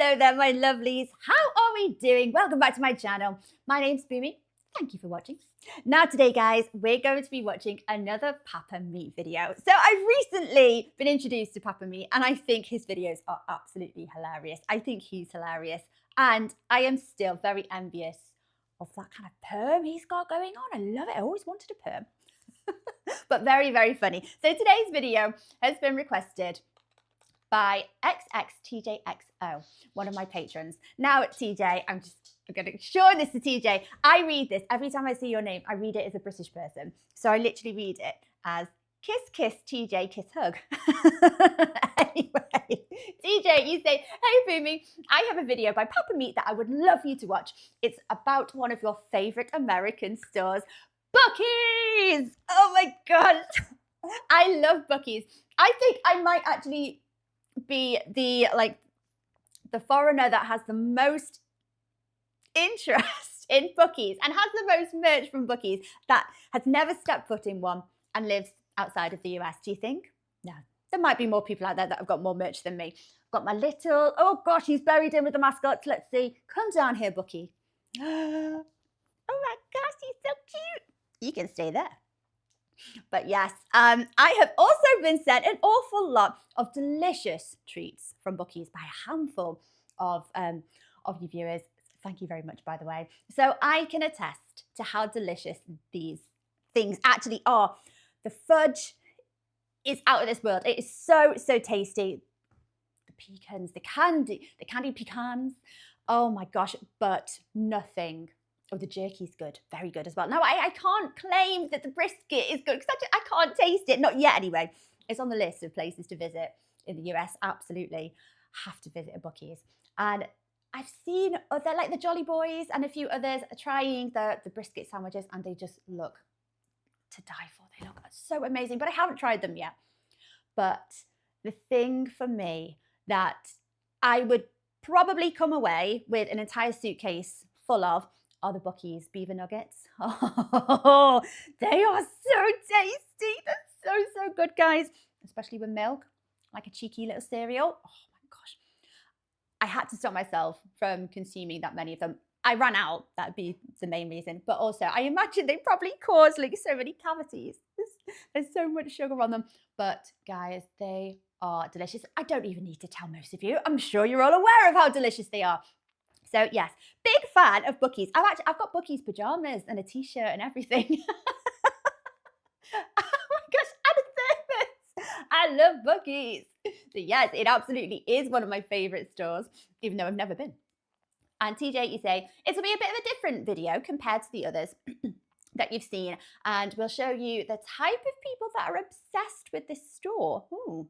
Hello there, my lovelies. How are we doing? Welcome back to my channel. My name's Boomy. Thank you for watching. Now today, guys, we're going to be watching another Papa Meat video. So I've recently been introduced to Papa Meat and I think his videos are absolutely hilarious. I think he's hilarious. And I am still very envious of that kind of perm he's got going on. I love it. I always wanted a perm. But very, very funny. So today's video has been requested by XXTJXO, one of my patrons. Now, TJ, I'm going to show this to TJ. I read this every time I see your name. I read it as a British person. So I literally read it as kiss, kiss, TJ, kiss, hug. Anyway, TJ, you say, hey, Boomy, I have a video by Papa Meat that I would love you to watch. It's about one of your favorite American stores, Buc-ee's. Oh my gosh. I love Buc-ee's. I think I might actually be the foreigner that has the most interest in Buc-ee's and has the most merch from Buc-ee's that has never stepped foot in one and lives outside of the US. Do you think? No. There might be more people out there that have got more merch than me. I've got my little, oh gosh, he's buried in with the mascots. Let's see. Come down here, Buc-ee. Oh my gosh, he's so cute. You can stay there. But yes, I have also been sent an awful lot of delicious treats from Buc-ee's by a handful of you viewers. Thank you very much, by the way. So I can attest to how delicious these things actually are. The fudge is out of this world. It is so, so tasty. The pecans, the candy pecans. Oh my gosh, but nothing. Oh, the jerky's good. Very good as well. Now, I can't claim that the brisket is good because I can't taste it. Not yet, anyway. It's on the list of places to visit in the US. Absolutely have to visit a Buc-ee's. And I've seen other, like the Jolly Boys and a few others, trying the brisket sandwiches, and they just look to die for. They look so amazing, but I haven't tried them yet. But the thing for me that I would probably come away with an entire suitcase full of are the Buc-ee's beaver nuggets. Oh, they are so tasty. They're so, so good, guys. Especially with milk, like a cheeky little cereal. Oh my gosh. I had to stop myself from consuming that many of them. I ran out, that'd be the main reason. But also, I imagine they probably cause like so many cavities. There's so much sugar on them. But guys, they are delicious. I don't even need to tell most of you. I'm sure you're all aware of how delicious they are. So yes, big fan of Buc-ee's. I've got Buc-ee's pajamas and a t-shirt and everything. Oh my gosh, and a thermos. I love Buc-ee's. So yes, it absolutely is one of my favorite stores, even though I've never been. And TJ, you say, it'll be a bit of a different video compared to the others that you've seen. And we'll show you the type of people that are obsessed with this store. Ooh.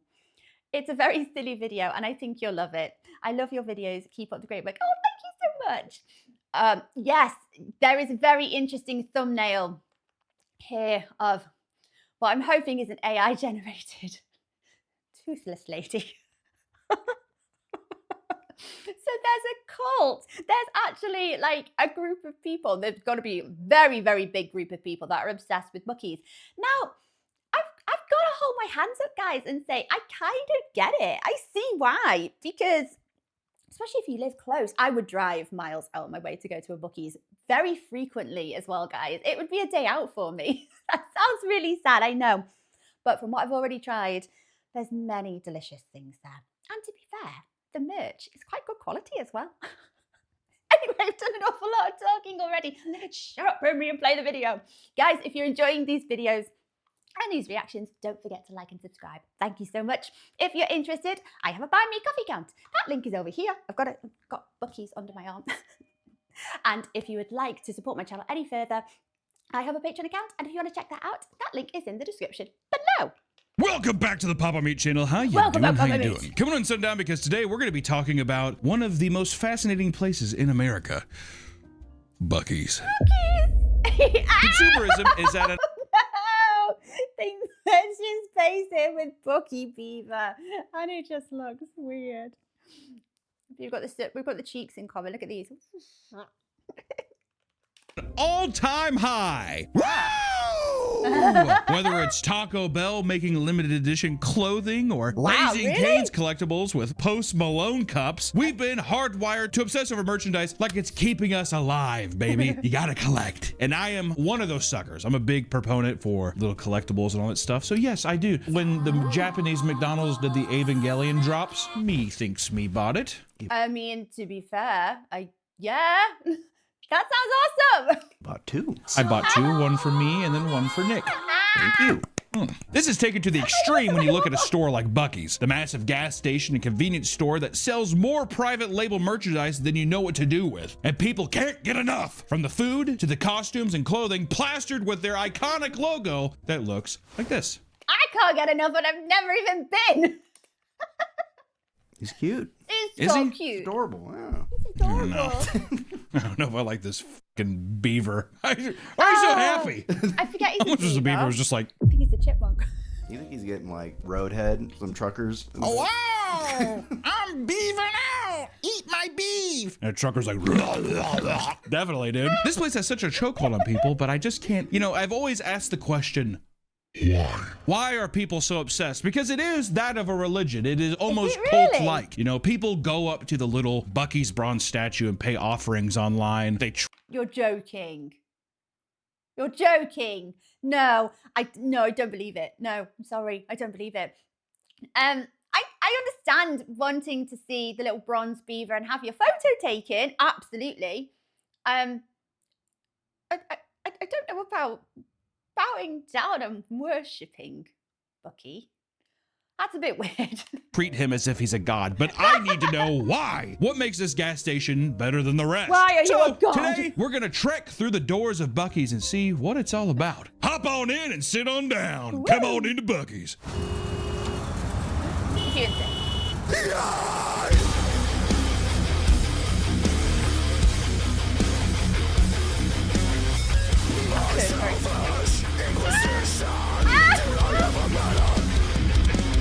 It's a very silly video and I think you'll love it. I love your videos. Keep up the great work. Oh, thank you so much. Yes, there is a very interesting thumbnail here of what I'm hoping is an AI generated toothless lady. So there's a cult. There's actually like a group of people. There's got to be a very, very big group of people that are obsessed with Buc-ee's. Now, I've got to hold my hands up, guys, and say, I kind of get it. I see why. Because, especially if you live close, I would drive miles out of my way to go to a Buc-ee's very frequently as well, guys. It would be a day out for me. That sounds really sad, I know. But from what I've already tried, there's many delicious things there. And to be fair, the merch is quite good quality as well. Anyway, I've done an awful lot of talking already. Let's shut up, Boomy, and play the video. Guys, if you're enjoying these videos, and these reactions, don't forget to like and subscribe. Thank you so much. If you're interested, I have a Buy Me Coffee account. That link is over here. I've got Buc-ee's under my arm. And if you would like to support my channel any further, I have a Patreon account. And if you want to check that out, that link is in the description below. Welcome back to the Papa Meat channel. How you Welcome doing? back, How Papa you Meat. doing? Come on and sit down because today we're going to be talking about one of the most fascinating places in America, Buc-ee's. Buc-ee's! Consumerism is at an They merged his face in with Buc-ee Beaver, and it just looks weird. We've got the cheeks in common. Look at these. all-time high. Wow! Whether it's Taco Bell making limited edition clothing or Wow, Raising really? Cane's collectibles with Post Malone cups, we've been hardwired to obsess over merchandise like it's keeping us alive, baby. You gotta collect. And I am one of those suckers. I'm a big proponent for little collectibles and all that stuff. So yes, I do. When the Japanese McDonald's did the Evangelion drops, me thinks me bought it. I mean, to be fair, yeah, that sounds awesome. Bought 2. I bought 2, one for me and then one for Nick. Thank you. This is taken to the extreme when you look at a store like Buc-ee's, the massive gas station and convenience store that sells more private label merchandise than you know what to do with. And people can't get enough. From the food to the costumes and clothing plastered with their iconic logo that looks like this. I can't get enough, and I've never even been. He's cute. It's Is so he? cute. Adorable. Yeah. It's adorable. I don't know if I like this fucking beaver. Why are you so happy? I forget he's How much was the beaver? It was just like, I think he's a chipmunk. You think he's getting like roadhead, some truckers? oh, wow, I'm beaver now. Eat my beef. And the trucker's like, definitely, dude. This place has such a chokehold on people, but I just can't, I've always asked the question, why are people so obsessed? Because it is that of a religion. It is almost really? cult-like. People go up to the little Buc-ee's bronze statue and pay offerings online. They You're joking. You're joking. No, I don't believe it. No, I'm sorry. I don't believe it. I understand wanting to see the little bronze beaver and have your photo taken. Absolutely. I don't know about bowing down and worshipping Buc-ee. That's a bit weird. treat him as if he's a god, but I need to know why. What makes this gas station better than the rest? Why are you So a god? today, we're gonna trek through the doors of Buc-ee's and see what it's all about. Hop on in and sit on down. Woo. Come on into Buc-ee's. You can sit.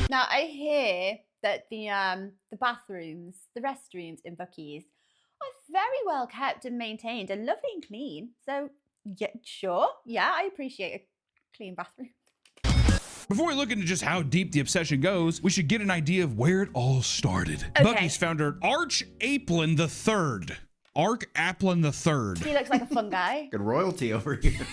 Now I hear that the bathrooms, the restrooms in Buc-ee's are very well kept and maintained and lovely and clean. So yeah, sure, yeah, I appreciate a clean bathroom. Before we look into just how deep the obsession goes, we should get an idea of where it all started. Okay. Buc-ee's founder Arch Applin III. Ark Applin III. He looks like a fun guy. Good royalty over here.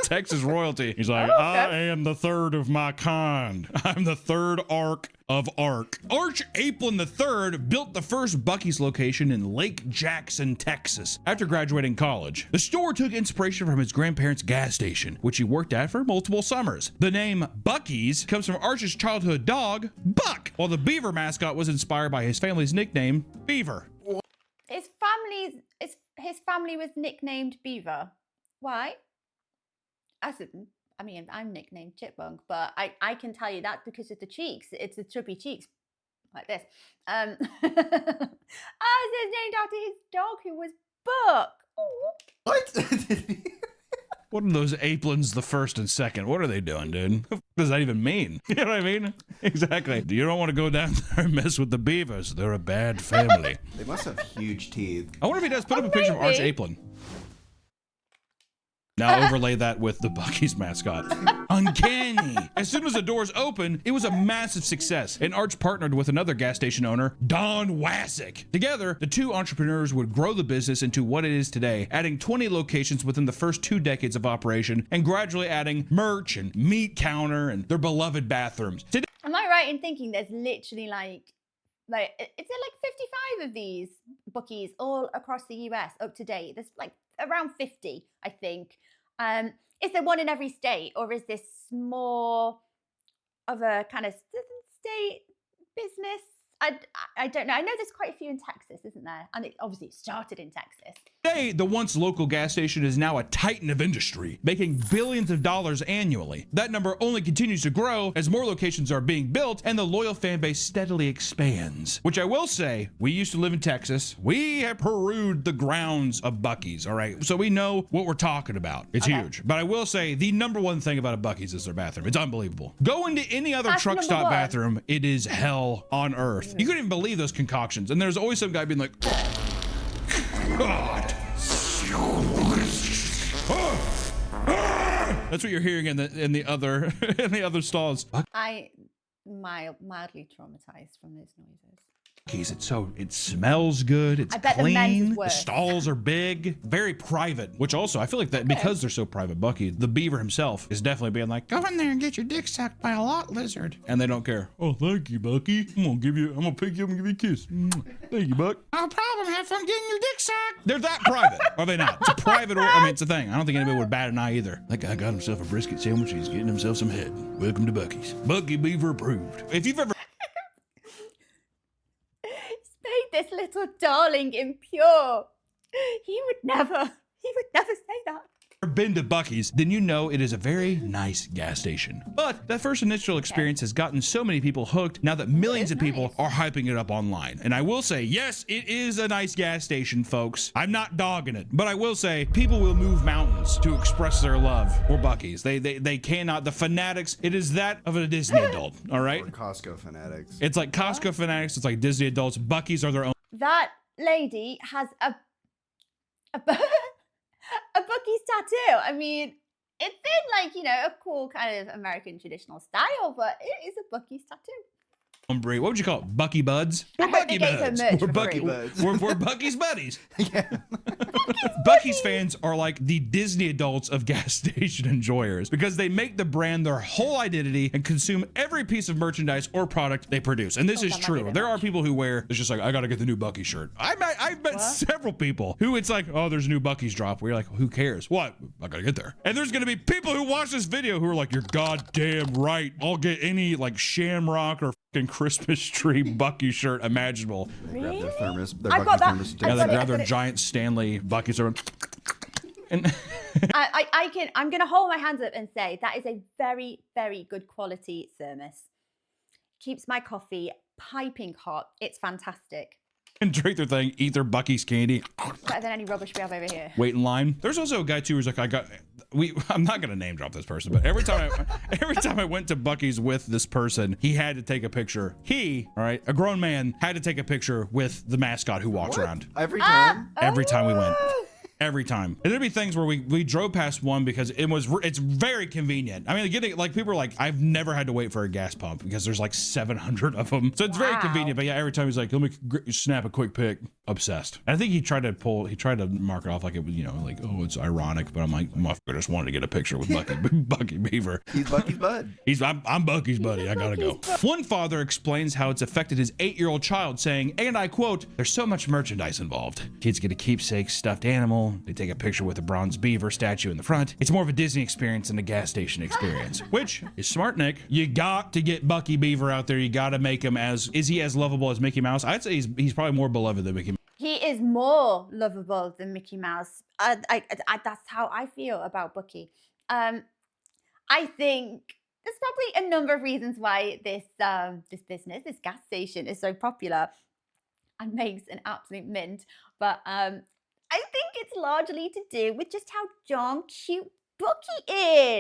Texas royalty. He's like, Oh, okay. I am the third of my kind. I'm the third Ark of Ark. Arch Applin III built the first Buc-ee's location in Lake Jackson, Texas, after graduating college. The store took inspiration from his grandparents' gas station, which he worked at for multiple summers. The name Buc-ee's comes from Arch's childhood dog, Buck, while the beaver mascot was inspired by his family's nickname, Beaver. His family was nicknamed Beaver. Why? I mean, I'm nicknamed Chipmunk, but I can tell you that because of the cheeks. It's the chubby cheeks, like this. It's named after his dog, who was Buck. Ooh. What? What are those Applins the first and second? What are they doing, dude? What does that even mean? You know what I mean? Exactly. You don't want to go down there and mess with the beavers. They're a bad family. They must have huge teeth. I wonder if he does. Put up a picture of Arch maybe. Applin. Now overlay that with the Buc-ee's mascot. Uncanny. As soon as the doors opened, it was a massive success, and Arch partnered with another gas station owner, Don Wassick. Together, the two entrepreneurs would grow the business into what it is today, adding 20 locations within the first 2 decades of operation, and gradually adding merch and meat counter and their beloved bathrooms. Today, Am I right in thinking there's literally like is there like 55 of these Buc-ee's all across the US up to date? There's like around 50, I think. Is there one in every state, or is this more of a kind of state business? I don't know. I know there's quite a few in Texas, isn't there? And it obviously started in Texas. Today, the once local gas station is now a titan of industry, making billions of dollars annually. That number only continues to grow as more locations are being built and the loyal fan base steadily expands. Which I will say, we used to live in Texas. We have perused the grounds of Buc-ee's, all right? So we know what we're talking about. It's Okay. huge. But I will say, the number one thing about a Buc-ee's is their bathroom. It's unbelievable. Go into any other That's truck number stop one. bathroom, it is hell on earth. You couldn't even believe those concoctions. And there's always some guy being like, God. That's what you're hearing in the other in the other stalls. I mildly traumatized from those noises. It smells good. It's I bet the men's is clean. The worse. stalls are big, very private. Which also, I feel like that because they're so private, Buc-ee, the beaver himself is definitely being like, go in there and get your dick sucked by a lot lizard, and they don't care. Oh, thank you, Buc-ee. I'm gonna pick you up and give you a kiss. Thank you, Buck. No problem. Have fun getting your dick sucked. They're that private, are they not? It's a private. I mean, it's a thing. I don't think anybody would bat an eye either. That guy got himself a brisket sandwich. He's getting himself some head. Welcome to Buc-ee's. Buc-ee Beaver approved. If you've ever This little darling impure. He would never say that. been to Buc-ee's, then you know it is a very nice gas station. But that first initial experience has gotten so many people hooked now that millions of people are hyping it up online. And I will say, yes, it is a nice gas station, folks. I'm not dogging it, but I will say people will move mountains to express their love for Buc-ee's. They cannot. The fanatics, it is that of a Disney adult, all right? Or Costco fanatics. It's like Costco fanatics, it's like Disney adults. Buc-ee's are their own. That lady has a Buc-ee's tattoo. I mean, it's in like, you know, a cool kind of American traditional style, but it is a Buc-ee's tattoo. What would you call it? Buc-ee buds? We're I hope Buc-ee they get some buds. merch We're for Buc-ee free. buds. We're Buc-ee's buddies. Yeah. Buc-ee's fans are like the Disney adults of gas station enjoyers because they make the brand their whole identity and consume every piece of merchandise or product they produce. And this is that might be true. a bit There are much. people who wear, it's just like, I gotta get the new Buc-ee shirt. I've met several people who it's like, oh, there's a new Buc-ee's drop. Where you're like, who cares? What? I gotta get there. And there's gonna be people who watch this video who are like, you're goddamn right. I'll get any like Shamrock or fucking Christmas tree Buc-ee shirt imaginable. Grab their thermos. Their I've got Buc-ee that. thermos. Yeah, I've they got it, grab I've their got it. giant Stanley Buc-ee's are and I'm gonna hold my hands up and say that is a very, very good quality thermos. Keeps my coffee piping hot. It's fantastic. and drink their thing, eat their Buc-ee's candy, Better than any rubbish we have over here. wait in line. There's also a guy too who's like, I'm not gonna name drop this person, but every time I went to Buc-ee's with this person, he had to take a picture. All right, a grown man had to take a picture with the mascot who walks around. Every time. Every time we went. Oh! Every time. And there'd be things where we drove past one because it's very convenient. I mean, people are like, I've never had to wait for a gas pump because there's like 700 of them. So it's very Wow. convenient. But yeah, every time he's like, let me snap a quick pic. Obsessed. And I think he tried to mark it off like it was, you know, like, oh, it's ironic. But I'm like, I just wanted to get a picture with Buc-ee Beaver. He's Buc-ee's bud. I'm Buc-ee's buddy. I gotta go. One father explains how it's affected his 8-year-old child, saying, and I quote, there's so much merchandise involved. Kids get a keepsake stuffed animal. They take a picture with a bronze beaver statue in the front. It's more of a Disney experience than a gas station experience, which is smart, Nick. You got to get Buc-ee Beaver out there. You got to make him is he as lovable as Mickey Mouse? I'd say he's probably more beloved than Mickey Mouse. He is more lovable than Mickey Mouse. That's how I feel about Buc-ee. I think there's probably a number of reasons why this gas station is so popular and makes an absolute mint. But I think it's largely to do with just how darn cute Buc-ee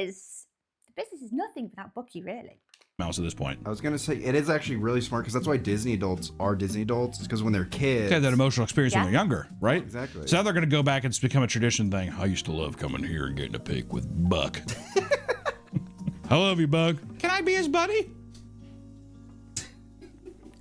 is. The business is nothing without Buc-ee, really. Mouse at this point. I was gonna say it is actually really smart because that's why Disney adults are Disney adults. Because when they're kids, They had that emotional experience when Yeah. they're younger, right? Exactly. So now they're gonna go back and it's become a tradition thing. I used to love coming here and getting a pic with Buck. I love you, Buck. Can I be his buddy?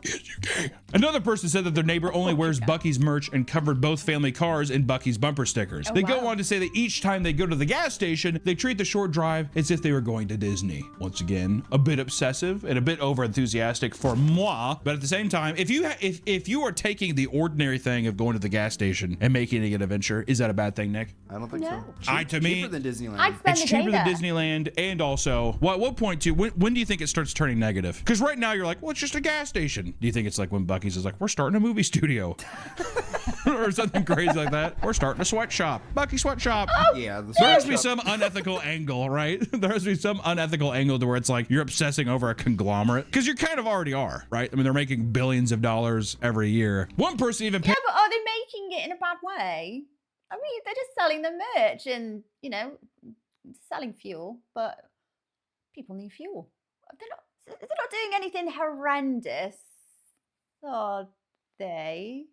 Yes, you can. Another person said that their neighbor only wears Buc-ee's merch and covered both family cars in Buc-ee's bumper stickers. They go wow. on to say that each time they go to the gas station, they treat the short drive as if they were going to Disney. Once again, a bit obsessive and a bit over enthusiastic for moi, but at the same time, if you are taking the ordinary thing of going to the gas station and making it an adventure, is that a bad thing, Nick? I don't think No. so. To me- Cheaper than Disneyland. I'd spend It's the day cheaper than there. Disneyland, and also, what point to when do you think it starts turning negative? Because right now you're like, well, it's just a gas station. Do you think it's like when Buc-ee's is like, we're starting a movie studio, or something crazy like that? We're starting a sweatshop, Buc-ee sweatshop. Yeah. The There has to be sweatshop- some unethical angle, right? There has to be some unethical angle to where it's like you're obsessing over a conglomerate because you kind of already are, right? I mean, they're making billions of dollars every year. One person even Yeah, but are they making it in a bad way? I mean, they're just selling the merch and, you know, selling fuel, but people need fuel. They're not doing anything horrendous, are they?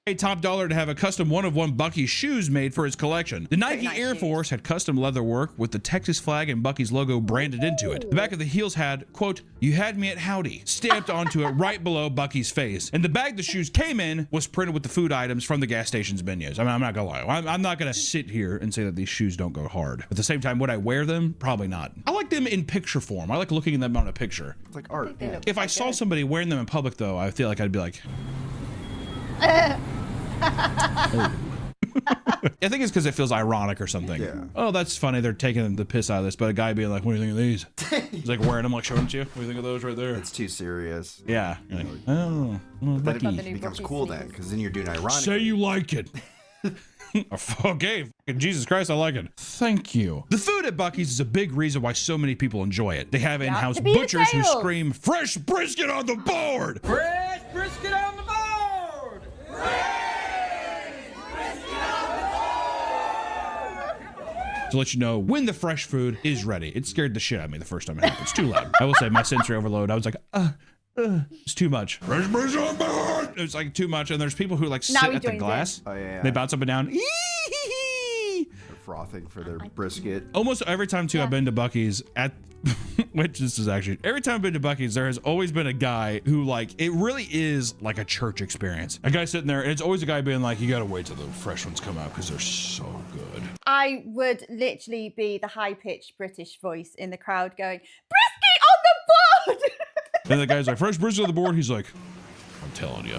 paid top dollar to have a custom one-of-one Buc-ee shoes made for his collection. The Nike nice Air shoes. Force had custom leather work with the Texas flag and Buc-ee's logo branded into it. The back of the heels had, quote, "You had me at howdy," stamped onto it right below Buc-ee's face. And the bag the shoes came in was printed with the food items from the gas station's menus. I mean, I'm not gonna lie. I'm not gonna sit here and say that these shoes don't go hard. At the same time, would I wear them? Probably not. I like them in picture form. I like looking at them on a picture. It's like art. They Yeah. look If I quite saw good. somebody wearing them in public, though, I feel like I'd be like, I think it's because it feels ironic or something. Yeah. Oh, that's funny. They're taking the piss out of this, but a guy being like, "What do you think of these?" He's like wearing them, like showing it to you. What do you think of those right there? It's too serious. Yeah. You're like, oh, Then Buc-ee. it becomes cool then, because then you're doing ironic. Say you like it. Okay, Jesus Christ, I like it. Thank you. The food at Buc-ee's is a big reason why so many people enjoy it. They have in-house to be butchers who detailed. scream, "Fresh brisket on the board!" Fresh brisket on the board! To let you know when the fresh food is ready. It scared the shit out of me the first time it happened. It's too loud. I will say my sensory overload. I was like, it's too much. Fresh brisket on the board! It's like too much. And there's people who like Now sit he at the joins glass. Oh, yeah. They bounce up and down. They're frothing for their brisket. Almost every time too I've been to Buc-ee's at which this is actually every time I've been to Buc-ee's, there has always been a guy who like it really is like a church experience. A guy sitting there, and it's always a guy being like, "You gotta wait till the fresh ones come out because they're so good." I would literally be the high-pitched British voice in the crowd going, "Brisket on the board!" And the guy's like, "Fresh brisket on the board." He's like, "I'm telling you."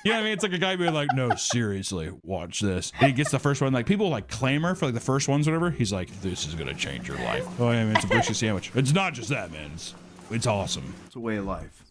You know what I mean? It's like a guy being like, "No, seriously, watch this." And he gets the first one. Like people like clamor for like the first ones, whatever. He's like, "This is gonna change your life." Oh yeah, man, it's a brisket sandwich. It's not just that, man. It's awesome. It's a way of life.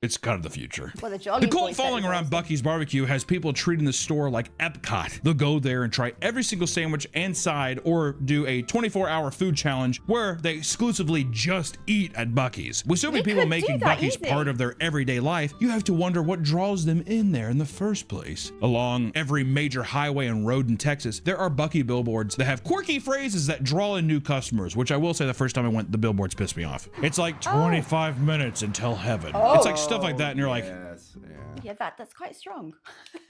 It's kind of the future. Well, the jolly The boy cult said following it was around awesome. Buc-ee's barbecue has people treating the store like Epcot. They'll go there and try every single sandwich and side, or do a 24-hour food challenge where they exclusively just eat at Buc-ee's. With so many We people could making do that Buc-ee's easy. part of their everyday life, you have to wonder what draws them in there in the first place. Along every major highway and road in Texas, there are Buc-ee billboards that have quirky phrases that draw in new customers, which I will say the first time I went, the billboards pissed me off. It's like 25 minutes until heaven. It's like stuff like that, and you're like, Yes, yeah. Yeah, that's quite strong.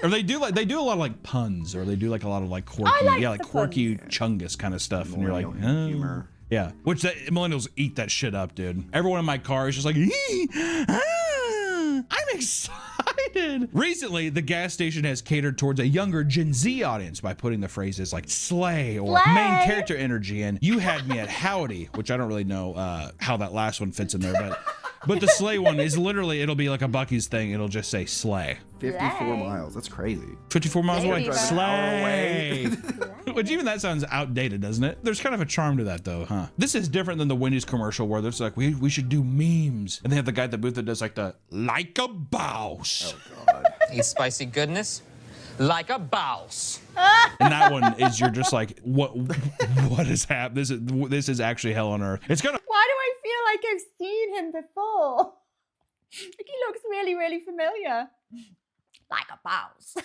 or they do a lot of like puns, or they do like a lot of like quirky, like like the quirky chungus kind of stuff, and you're like, Millennial oh. humor. Yeah, which the millennials eat that shit up, dude. Everyone in my car is just like, I'm excited. Recently, the gas station has catered towards a younger Gen Z audience by putting the phrases like slay or Slay. main character energy and you had me at howdy, which I don't really know how that last one fits in there, but the slay one is literally, it'll be like a Buc-ee's thing. It'll just say slay. 54 Slay. miles. That's crazy. 54 miles There away. you go. Slay. Which even that sounds outdated, doesn't it? There's kind of a charm to that though, huh? This is different than the Wendy's commercial where there's like, we should do memes. And they have the guy at the booth that does like the, like a boss. God. Eat spicy goodness like a boss. And that one is you're just like, what is happening? This is actually hell on earth. It's kind of, Why do I feel like I've seen him before? Like he looks really, really familiar. Like a boss.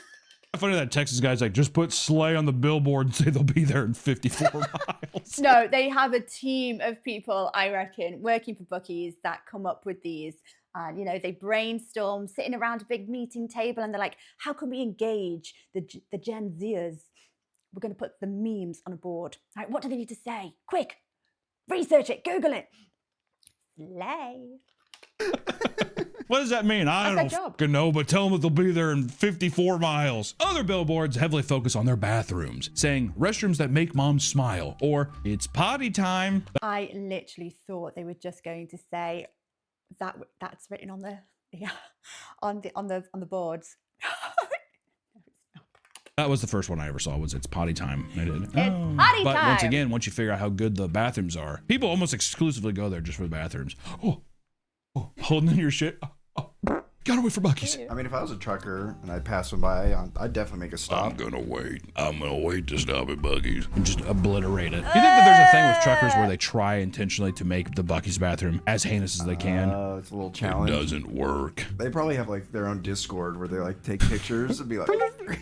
funny that Texas guy's like, just put slay on the billboard and say they'll be there in 54 miles. No, they have a team of people, I reckon, working for Buc-ee's that come up with these. And, you know, they brainstorm, sitting around a big meeting table, and they're like, how can we engage the Gen Zers? We're going to put the memes on a board. All right, what do they need to say? Quick, research it, Google it. Slay. What does that mean? I That's don't their job. fucking know, but tell them that they'll be there in 54 miles. Other billboards heavily focus on their bathrooms, saying restrooms that make moms smile, or it's potty time. I literally thought they were just going to say that's written on the on the boards. That was the first one I ever saw, was it's potty time. I did. It's potty But time. once again, once you figure out how good the bathrooms are, people almost exclusively go there just for the bathrooms. Oh, holding in your shit. Gotta wait for Buc-ee's. I mean, if I was a trucker and I passed one by, I'd definitely make a stop. gonna wait. I'm gonna wait to stop at Buc-ee's and just obliterate it. You think that there's a thing with truckers where they try intentionally to make the Buc-ee's bathroom as heinous as they can? It's a little challenge. Doesn't work. They probably have like their own Discord where they like take pictures and be like,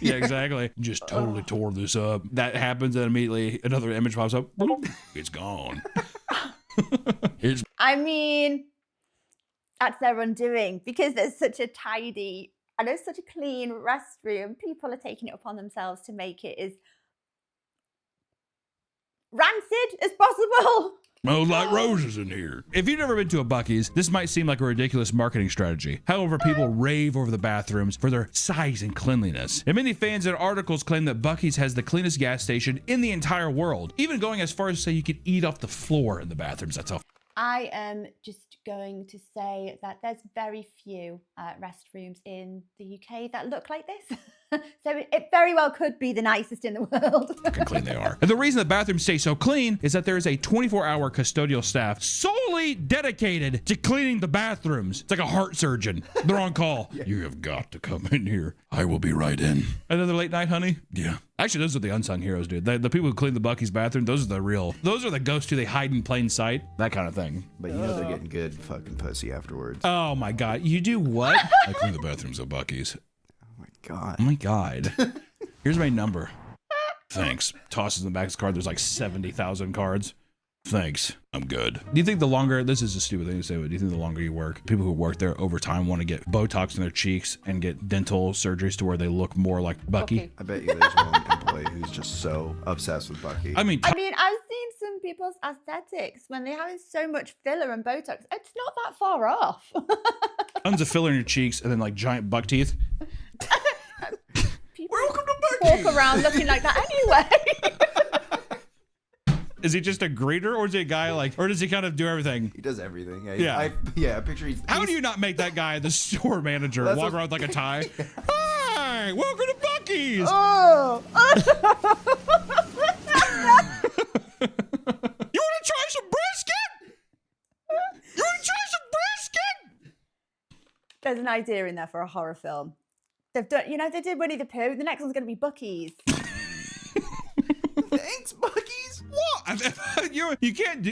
Yeah, exactly. Just totally tore this up. That happens, and immediately another image pops up. It's gone. I mean, that's their undoing because there's such a tidy and it's such a clean restroom, people are taking it upon themselves to make it as rancid as possible. Smells like roses in here. If you've never been to a Buc-ee's, this might seem like a ridiculous marketing strategy. However, people rave over the bathrooms for their size and cleanliness. And many fans and articles claim that Buc-ee's has the cleanest gas station in the entire world, even going as far as to say you could eat off the floor in the bathrooms. That's how. I am just going to say that there's very few restrooms in the UK that look like this. So it very well could be the nicest in the world. Fucking clean they are. And the reason the bathrooms stay so clean is that there is a 24-hour custodial staff solely dedicated to cleaning the bathrooms. It's like a heart surgeon. They're on call. Yeah. You have got to come in here. I will be right in. Another late night, honey? Yeah. Actually, those are the unsung heroes, dude. The people who clean the Buc-ee's bathroom, those are the ghosts who they hide in plain sight. That kind of thing. But you know they're getting good fucking pussy afterwards. Oh my God. You do what? I clean the bathrooms at Buc-ee's. God. Oh my God. Here's my number. Thanks. Tosses in the back of his card. There's like 70,000 cards. Thanks. I'm good. Do you think the longer, this is a stupid thing to say, but do you think the longer you work, people who work there over time want to get Botox in their cheeks and get dental surgeries to where they look more like Buc-ee? I bet you there's one employee who's just so obsessed with Buc-ee. I mean, I've seen some people's aesthetics when they have so much filler and Botox. It's not that far off. tons of filler in your cheeks and then like giant buck teeth. Welcome to Buc-ee. Walk around looking like that anyway. Is he just a greeter, or is he a guy like, or does he kind of do everything? He does everything. Yeah. I picture he's. How do you not make that guy the store manager? Walk around with like a tie. Hi, welcome to Buc-ee's. Oh. You want to try some brisket? You want to try some brisket? There's an idea in there for a horror film. They've done, they did Winnie the Pooh. The next one's going to be Buc-ee's. Thanks, Buc-ee's. What? you can't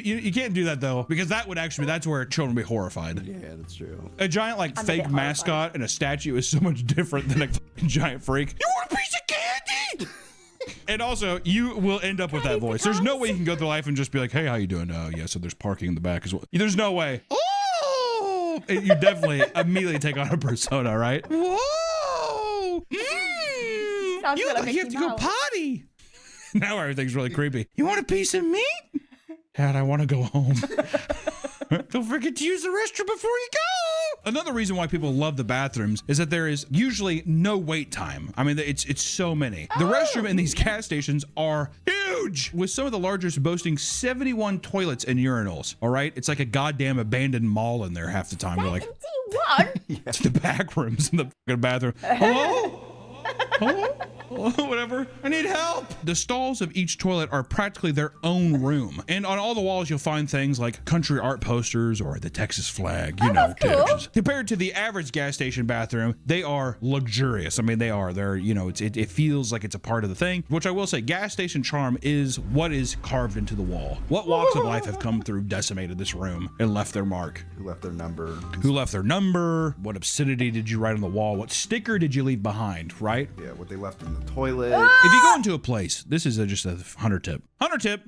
do that though, because that's where children will be horrified. Yeah, that's true. A giant like fake mascot and a statue is so much different than a giant freak. You want a piece of candy? And also, you will end up with that voice. There's no way you can go through life and just be like, hey, how you doing? Yeah, so there's parking in the back as well. There's no way. Oh! You definitely immediately take on a persona, right? Whoa! You look like you have to go potty. Now everything's really creepy. You want a piece of meat? Dad, I want to go home. Don't forget to use the restroom before you go. Another reason why people love the bathrooms is that there is usually no wait time. I mean, it's so many. The restroom in these gas stations are huge, with some of the largest boasting 71 toilets and urinals. All right, it's like a goddamn abandoned mall in there half the time. You're like, 71? It's the back rooms in the fucking bathroom. Hello? Hello? Whatever. I need help. The stalls of each toilet are practically their own room. And on all the walls, you'll find things like country art posters or the Texas flag, That's cool. Texas. Compared to the average gas station bathroom, they are luxurious. I mean, it feels like it's a part of the thing, which I will say, gas station charm is what is carved into the wall. What walks of life have come through, decimated this room, and left their mark? Who left their number? Who left their number? What obscenity did you write on the wall? What sticker did you leave behind, right? Yeah, what they left in the toilet. If you go into a place, this is just a hunter tip. Hunter tip.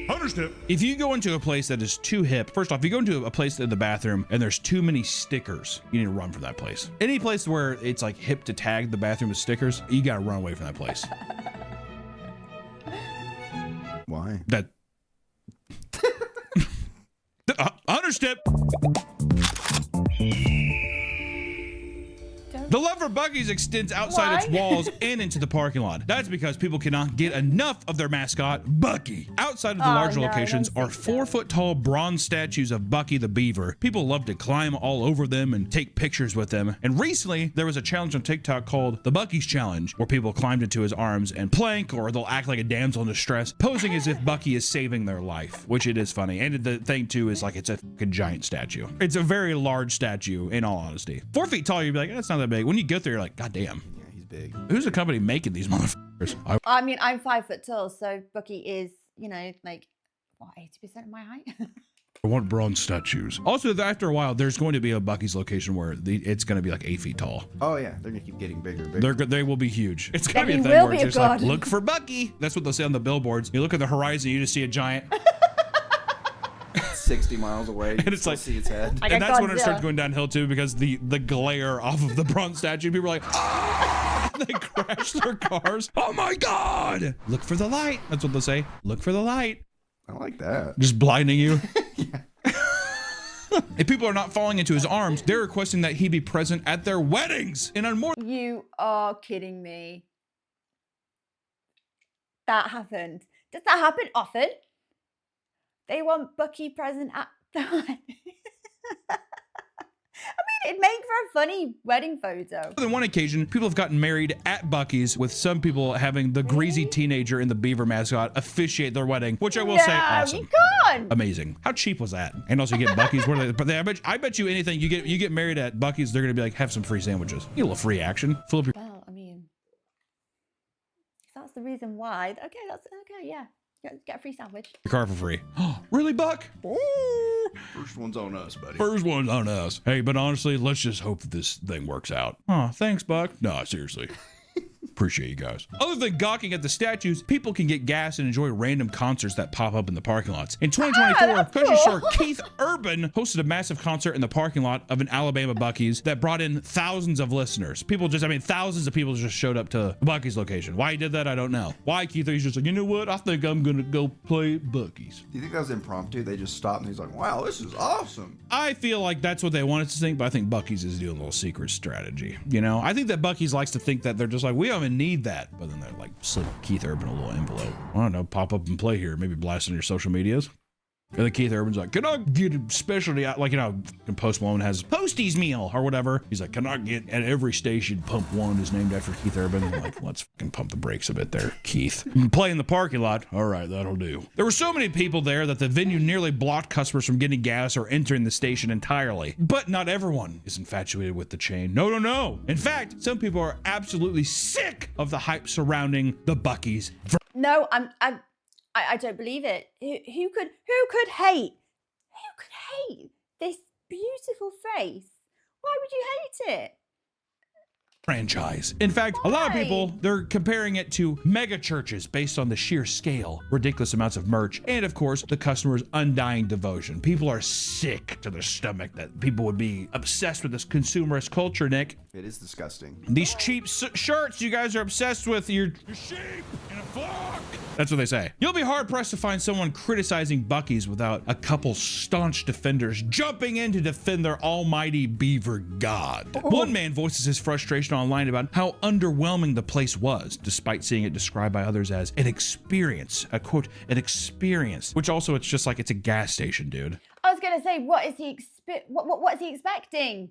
Hunter's tip. If you go into a place that is too hip, first off, if you go into a place in the bathroom and there's too many stickers, you need to run from that place. Any place where it's like hip to tag the bathroom with stickers, you gotta run away from that place. Why? That. Hunter's tip. The love for Buc-ee's extends outside its walls and into the parking lot. That's because people cannot get enough of their mascot, Buc-ee. Outside of the larger locations are 4-foot-tall bronze statues of Buc-ee the beaver. People love to climb all over them and take pictures with them. And recently, there was a challenge on TikTok called the Buc-ee's Challenge, where people climbed into his arms and plank, or they'll act like a damsel in distress, posing as if Buc-ee is saving their life, which it is funny. And the thing, too, is like it's a fucking giant statue. It's a very large statue, in all honesty. 4 feet tall, you'd be like, that's not that big. When you get there, you're like, God damn. Yeah, he's big. Who's the company making these motherfuckers? I mean, I'm 5 foot tall, so Buc-ee is, like, what, 80% of my height? I want bronze statues. Also, after a while, there's going to be a Buc-ee's location where it's going to be like 8 feet tall. Oh yeah, they're gonna keep getting bigger and bigger. They will be huge. It's going to be a He thing will where be it's a just like, god. look for Buc-ee. That's what they'll say on the billboards. You look at the horizon, you just see a giant. 60 miles away. And it's like, see its head. Like and a that's when it Godzilla. starts going downhill too, because the glare off of the bronze statue, people are like, ah! They crash their cars. Oh my God! Look for the light. That's what they say. Look for the light. I like that. Just blinding you. If people are not falling into his arms, they're requesting that he be present at their weddings. And on more You are kidding me. That happened. Does that happen often? They want Buc-ee present at the wedding. I mean, it'd make for a funny wedding photo. than one occasion, people have gotten married at Buc-ee's, with some people having the greasy teenager and the beaver mascot officiate their wedding, which I will say, awesome. You can't. Amazing. How cheap was that? And also you get Buc-ee's. What are they? But I bet you anything you get married at Buc-ee's, they're gonna be like, have some free sandwiches. You get a little free action. Fill up your Well, I mean, if that's the reason why. Okay, that's okay. Yeah, get a free sandwich. car for free. Really, Buck? Ooh. First one's on us, buddy. First one's on us. Hey, but honestly, let's just hope that this thing works out. Oh, thanks, Buck. No, seriously. Appreciate you guys. Other than gawking at the statues, people can get gas and enjoy random concerts that pop up in the parking lots. In 2024, that's country cool. star Keith Urban hosted a massive concert in the parking lot of an Alabama Buc-ee's that brought in thousands of listeners. Thousands of people just showed up to Buc-ee's location. Why he did that, I don't know. Why Keith? He's just like, you know what? I think I'm gonna go play at Buc-ee's. Do you think that was impromptu? They just stopped and he's like, wow, this is awesome. I feel like that's what they wanted to think, but I think Buc-ee's is doing a little secret strategy. You know, I think that Buc-ee's likes to think that they're just like, we don't even need that. But then they're like, slip Keith Urban a little envelope. I don't know, pop up and play here. Maybe blast on your social medias. And then Keith Urban's like, can I get a specialty? Like, you know, Post Malone has Posties meal or whatever. He's like, can I get at every station Pump One is named after Keith Urban? I'm like, let's fucking pump the brakes a bit there, Keith. Play in the parking lot. All right, that'll do. There were so many people there that the venue nearly blocked customers from getting gas or entering the station entirely. But not everyone is infatuated with the chain. No, no, no. In fact, some people are absolutely sick of the hype surrounding the Buc-ee's. No, I don't believe it. Who could hate this beautiful face? Why would you hate it? Franchise. In fact, a lot of people, they're comparing it to mega churches based on the sheer scale, ridiculous amounts of merch, and of course, the customer's undying devotion. People are sick to their stomach that people would be obsessed with this consumerist culture, Nick. It is disgusting. These cheap shirts you guys are obsessed with, you're sheep in a flock. That's what they say. You'll be hard pressed to find someone criticizing Buc-ee's without a couple staunch defenders jumping in to defend their almighty beaver god. One man voices his frustration online about how underwhelming the place was, despite seeing it described by others as an experience, a quote, an experience, which also it's just like it's a gas station, dude. I was gonna say, what is he expecting?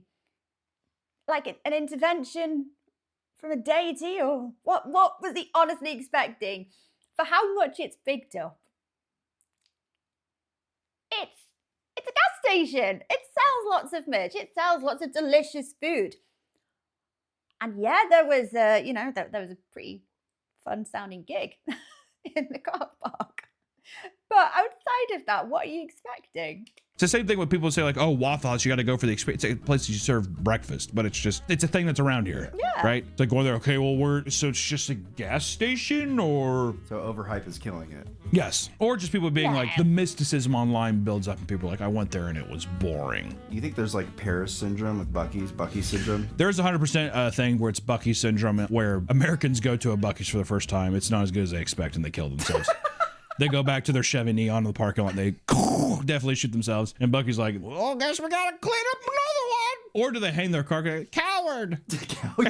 Like an intervention from a deity, or what was he honestly expecting? For how much it's bigged up. It's a gas station. It sells lots of merch. It sells lots of delicious food. And yeah, there was there was a pretty fun sounding gig in the car park. But outside of that, what are you expecting? It's the same thing when people say like, oh, Waffle House, you got to go for the experience. It's a place you serve breakfast, but it's a thing that's around here. Yeah. Right? It's like going there, okay, well, so it's just a gas station, or? So overhype is killing it. Yes. Or just people being like, Yeah. the mysticism online builds up and people are like, I went there and it was boring. You think there's like Paris syndrome with Buc-ee syndrome? There's 100% thing where it's Buc-ee syndrome, where Americans go to a Buc-ee's for the first time. It's not as good as they expect and they kill themselves. They go back to their Chevy Neon in the parking lot. They definitely shoot themselves. And Buc-ee's like, well, I guess we got to clean up another one. Or do they hang their car? Coward.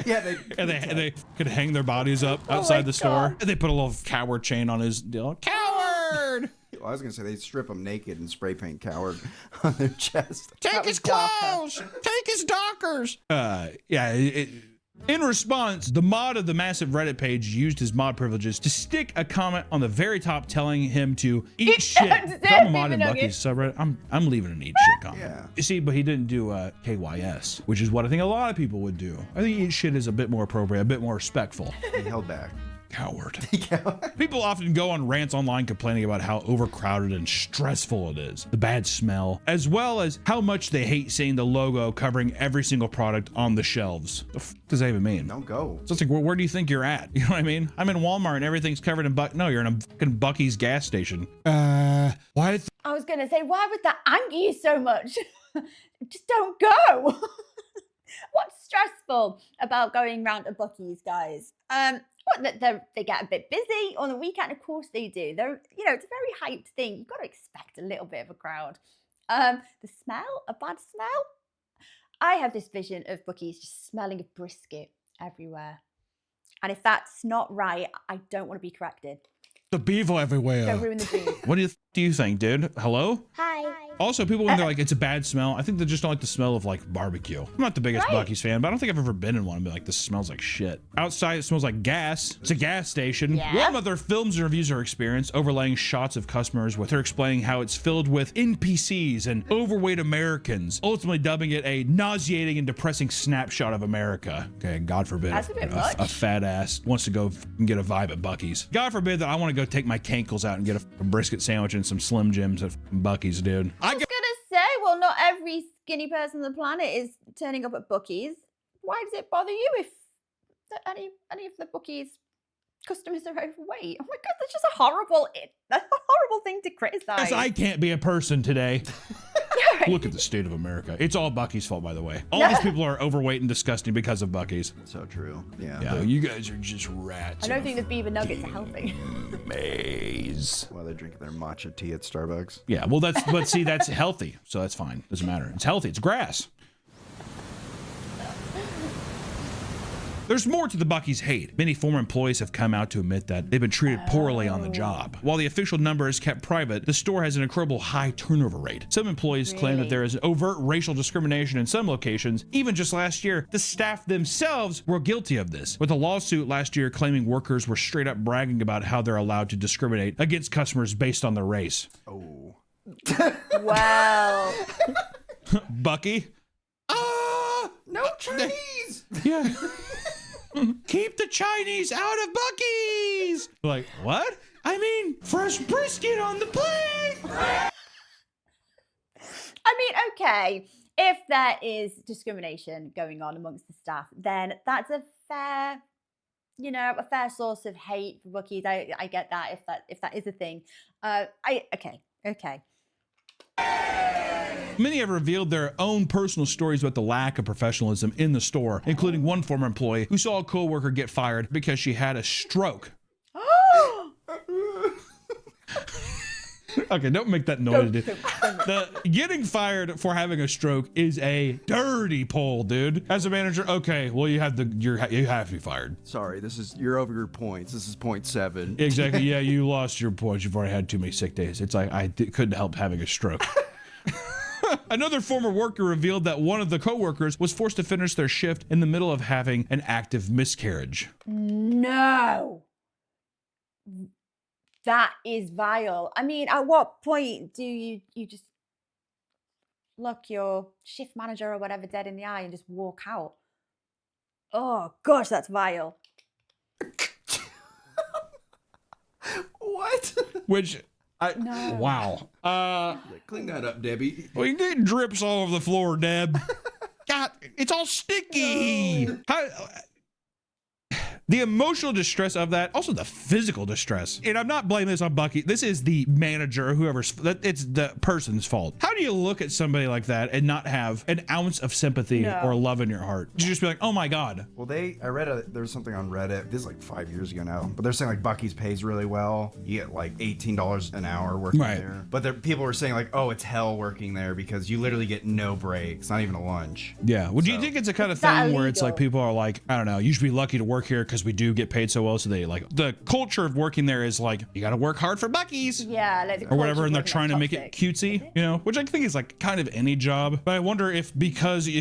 Yeah, And they could hang their bodies up outside the store. And they put a little coward chain on his deal. Coward. Well, I was gonna say they strip him naked and spray paint coward on their chest. Take his clothes. Take his dockers. In response, the mod of the massive Reddit page used his mod privileges to stick a comment on the very top telling him to eat shit. If I'm a mod in Buc-ee's subreddit, I'm leaving an eat shit comment. Yeah. You see, but he didn't do KYS, which is what I think a lot of people would do. I think eat shit is a bit more appropriate, a bit more respectful. He held back. Coward. People often go on rants online complaining about how overcrowded and stressful it is, the bad smell, as well as how much they hate seeing the logo covering every single product on the shelves. The f does that even mean? Don't go. So it's like, where do you think you're at? You know what I mean? I'm in Walmart and everything's covered in No, you're in a fucking Buc-ee's gas station. Why? I was going to say, why would that anger you so much? Just don't go. What's stressful about going round to Buc-ee's, guys? They get a bit busy on the weekend. Of course they do. It's a very hyped thing. You've got to expect a little bit of a crowd. The smell, a bad smell. I have this vision of Buc-ee's just smelling of brisket everywhere. And if that's not right, I don't want to be corrected. The bevo everywhere. Don't ruin the dream. What do you think, dude? Hello? Hi. Also, people when they're like, it's a bad smell, I think they just don't like the smell of like barbecue. I'm not the biggest Buc-ee's fan, but I don't think I've ever been in one and be like, this smells like shit. Outside, it smells like gas. It's a gas station. Yeah. One of their films and reviews her experience, overlaying shots of customers with her explaining how it's filled with NPCs and overweight Americans, ultimately dubbing it a nauseating and depressing snapshot of America. Okay, God forbid That's a bit much. a fat ass wants to go and get a vibe at Buc-ee's. God forbid that I want to go take my cankles out and get a brisket sandwich and some Slim Jims at Buc-ee's, dude. I was gonna say, well, not every skinny person on the planet is turning up at Buc-ee's. Why does it bother you if any of the Buc-ee's customers are overweight? Oh my God, that's just a horrible thing to criticize. Yes, I can't be a person today. Yeah, right. Look at the state of America. It's all Buc-ee's fault, by the way. All these people are overweight and disgusting because of Buc-ee's. So true. Yeah. Yeah, you guys are just rats. I don't think the beaver nuggets are healthy. Maze. While they're drinking their matcha tea at Starbucks. Yeah, well, but see, that's healthy, so that's fine. Doesn't matter. It's healthy. It's grass. There's more to the Buc-ee's hate. Many former employees have come out to admit that they've been treated poorly on the job. While the official number is kept private, the store has an incredible high turnover rate. Some employees claim that there is overt racial discrimination in some locations. Even just last year, the staff themselves were guilty of this, with a lawsuit last year claiming workers were straight up bragging about how they're allowed to discriminate against customers based on their race. Oh. Well, Buc-ee? No Chinese! Yeah. Keep the Chinese out of Buc-ee's. Like, what? I mean, fresh brisket on the plate. I mean, okay, if there is discrimination going on amongst the staff, then that's a fair source of hate for Buc-ee's. I get that if that is a thing. Okay. Many have revealed their own personal stories about the lack of professionalism in the store, including one former employee who saw a coworker get fired because she had a stroke. Okay, don't make that noise, dude. The getting fired for having a stroke is a dirty pull, dude. As a manager, okay, well you have to be fired. Sorry, you're over your points. This is 0.7. Exactly. Yeah, you lost your points. You've already had too many sick days. It's like couldn't help having a stroke. Another former worker revealed that one of the coworkers was forced to finish their shift in the middle of having an active miscarriage. No. That is vile. I mean, at what point do you just look your shift manager or whatever dead in the eye and just walk out? Oh gosh, that's vile. What? Which No. wow. Clean that up, Debbie. Well, you're getting drips all over the floor, Deb. God, it's all sticky. No. The emotional distress of that, also the physical distress. And I'm not blaming this on Buc-ee. This is the manager, it's the person's fault. How do you look at somebody like that and not have an ounce of sympathy or love in your heart? You just be like, oh my God. Well, I read there was something on Reddit. This is like 5 years ago now, but they're saying like Buc-ee's pays really well. You get like $18 an hour working there. But people were saying like, oh, it's hell working there because you literally get no breaks, not even a lunch. Yeah. Well, do you think it's a kind of thing where it's like people are like, I don't know, you should be lucky to work here because we do get paid so well. So they like the culture of working there is like, you got to work hard for Buc-ee's. Yeah. Like or whatever. And they're trying to make it cutesy, which I think is like kind of any job. But I wonder if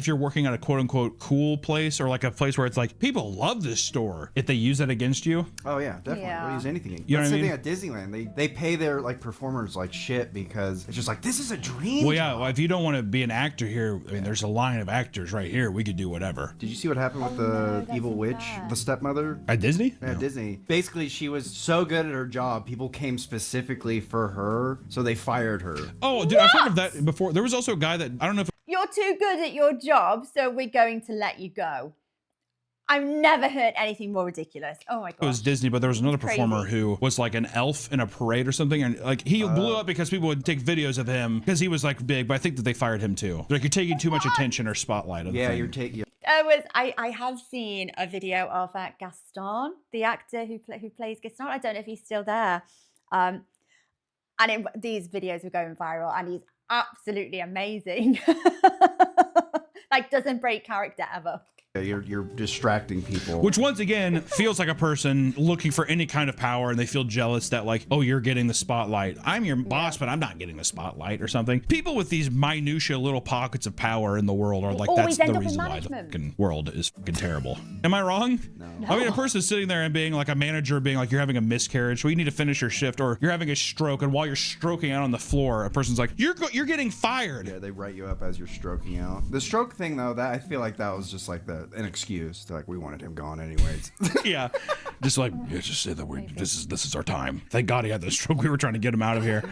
you're working at a quote unquote cool place or like a place where it's like people love this store, if they use that against you. Oh yeah, definitely. Yeah. They'll use anything. You know That's what I the mean? thing at Disneyland. They pay their like performers like shit because it's just like, this is a dream. Well, yeah. job. Well, if you don't want to be an actor here, I mean, there's a line of actors right here. We could do whatever. Did you see what happened with no, the that's evil so witch, bad. the stepmother? At Disney? Yeah, Disney. Basically, she was so good at her job, people came specifically for her, so they fired her. Oh, dude, I've heard of that before. There was also a guy that, I don't know if You're too good at your job, so we're going to let you go. I've never heard anything more ridiculous. Oh my god. It was Disney, but there was another performer who was like an elf in a parade or something, and like he blew up because people would take videos of him because he was like big. But I think that they fired him too. Like you're taking too much attention or spotlight on the thing. you're taking. I have seen a video of Gaston, the actor who plays Gaston. I don't know if he's still there. These videos were going viral, and he's absolutely amazing. Like doesn't break character ever. You're distracting people. Which once again feels like a person looking for any kind of power, and they feel jealous that like, oh, you're getting the spotlight. I'm your boss, but I'm not getting the spotlight or something. People with these minutia little pockets of power in the world are like, that's the reason why the fucking world is fucking terrible. Am I wrong? No. I mean, a person sitting there and being like a manager, being like, you're having a miscarriage, so you need to finish your shift, or you're having a stroke, and while you're stroking out on the floor, a person's like, you're getting fired. Yeah, they write you up as you're stroking out. The stroke thing though, that I feel like that was just like an excuse to like, we wanted him gone anyways. Yeah, just like, yeah, just say that this is our time. Thank God he had the stroke. We were trying to get him out of here.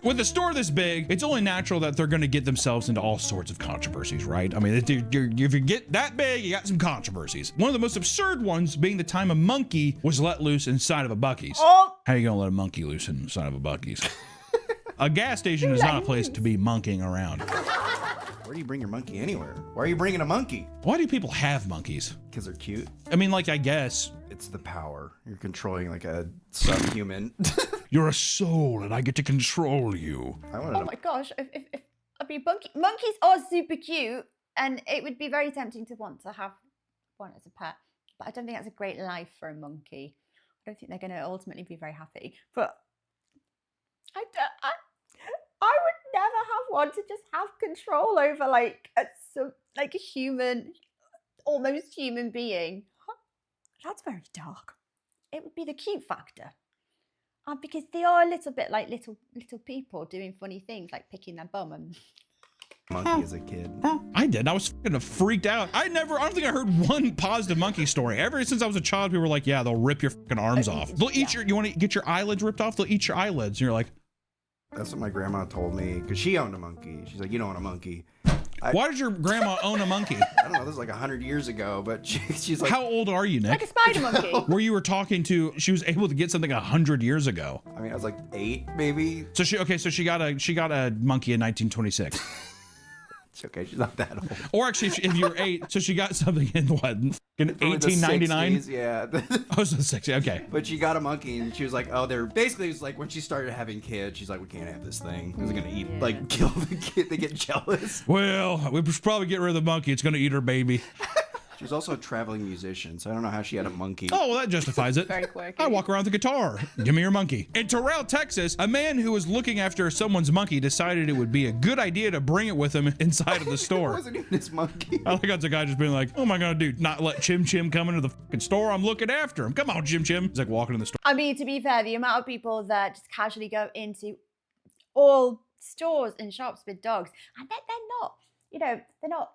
With a store this big, it's only natural that they're going to get themselves into all sorts of controversies, right? I mean, if you get that big, you got some controversies. One of the most absurd ones being the time a monkey was let loose inside of a Buc-ee's. Oh. How are you gonna let a monkey loose inside of a Buc-ee's? A gas station is not a place to be monkeying around. Where do you bring your monkey anywhere? Why are you bringing a monkey? Why do people have monkeys? Because they're cute. I mean, like, I guess. It's the power. You're controlling like a subhuman. You're a soul and I get to control you. Oh my gosh. If I mean, monkeys are super cute, and it would be very tempting to want to have one as a pet. But I don't think that's a great life for a monkey. I don't think they're going to ultimately be very happy. But I would never have one to just have control over like a human, almost human being. That's very dark. It would be the cute factor. Because they are a little bit like little people doing funny things like picking their bum and monkey as a kid. I did. I was fucking freaked out. I don't think I heard one positive monkey story. Ever since I was a child, people were like, yeah, they'll rip your fucking arms off. They'll eat you want to get your eyelids ripped off? They'll eat your eyelids. And you're like, that's what my grandma told me, because she owned a monkey. She's like, you don't own a monkey. Why did your grandma own a monkey? I don't know. This is like 100 years ago, but she's like, how old are you, Nick? Like a spider monkey. Where you were talking to, she was able to get something 100 years ago. I mean, I was like 8, maybe. So she got a monkey in 1926. Okay, she's not that old. Or actually, if you were 8, so she got something in what, in 1899? Yeah. Oh, so 60. Okay. But she got a monkey, and she was like, oh, basically, it was like when she started having kids, she's like, we can't have this thing. It's gonna eat, like, kill the kid. They get jealous. Well, we should probably get rid of the monkey. It's gonna eat her baby. She was also a traveling musician, so I don't know how she had a monkey. Oh, well, that justifies it. Very quick. I walk around with a guitar. Give me your monkey. In Terrell, Texas, a man who was looking after someone's monkey decided it would be a good idea to bring it with him inside of the store. It wasn't even his monkey. I think that's a guy just being like, what am I gonna do? Not let Chim Chim come into the fucking store? I'm looking after him. Come on, Chim Chim. He's like walking in the store. I mean, to be fair, the amount of people that just casually go into all stores and shops with dogs, and they're not